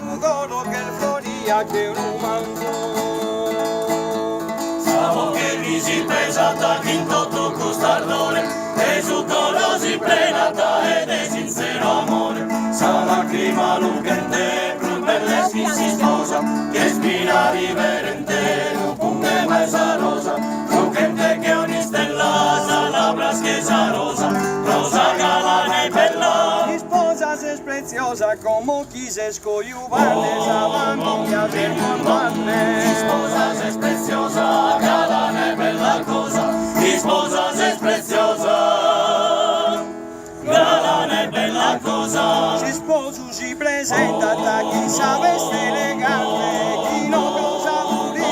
Un coro que floría que un mango. Samo che risi pesata, quinto tu custardone, e su coro si prenata ed è sincero amore. Sa lacrima lucente, più belle si sposa, che spina riverente, non punge mai sa rosa, lucente che ogni stella, sa labbra schesa rosa, rosa galana e bella. Mi esposa es preciosa como quises coyuvarles a familia del Mi sposa es preciosa, galana e bella cosa, mi sposa es preciosa, galana e bella cosa. Si esposo si presenta hasta que sabes elegante, y no cosa morir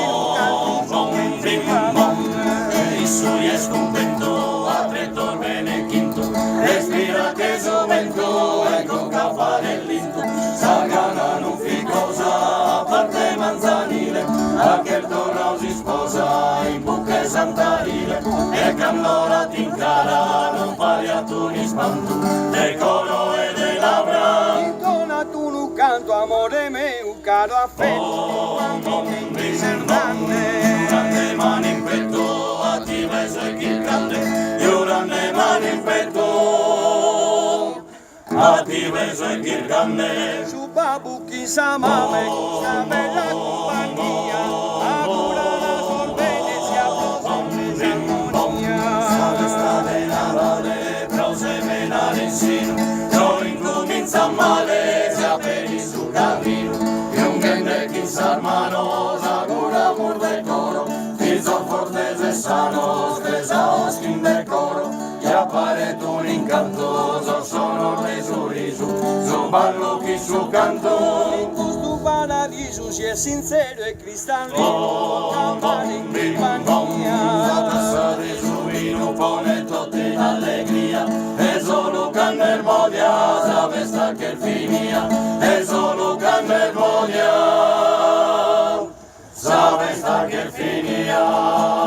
E sui es contento, a tre tormene quinto, respira che sovento e con capa dell'into, sa gana non fi cosa, a parte manzanile, a che torna si sposa, in buche santarile, e cannora t'incara, non pari a tu ni spanto, de coro e de labbra. Intona tu un canto, amore mio, caro affetto, quando mi Grande mani in petto, a ti beso e chi grande, io grande mani in petto, a ti beso e chi grande. su babu chissà mame, questa bella compagnia, ancora la sorvete si approfondis Sale armonia. de Natale, prose menare insino, no incomincia male, si aperi su cammino, e un grande chissà hermano, sagura amor de coro, hizo fortes de sanos, pesados skin de coro, y aparece un encanto, so sonor de su riso, su ballo y su canto. Tu paradiso si è sincero e cristallino, campane in compagnia. La tazza de su vino pone toda en alegría, es solo canner modia, sabes hasta que finía, es solo canner modia, sabes hasta que finía.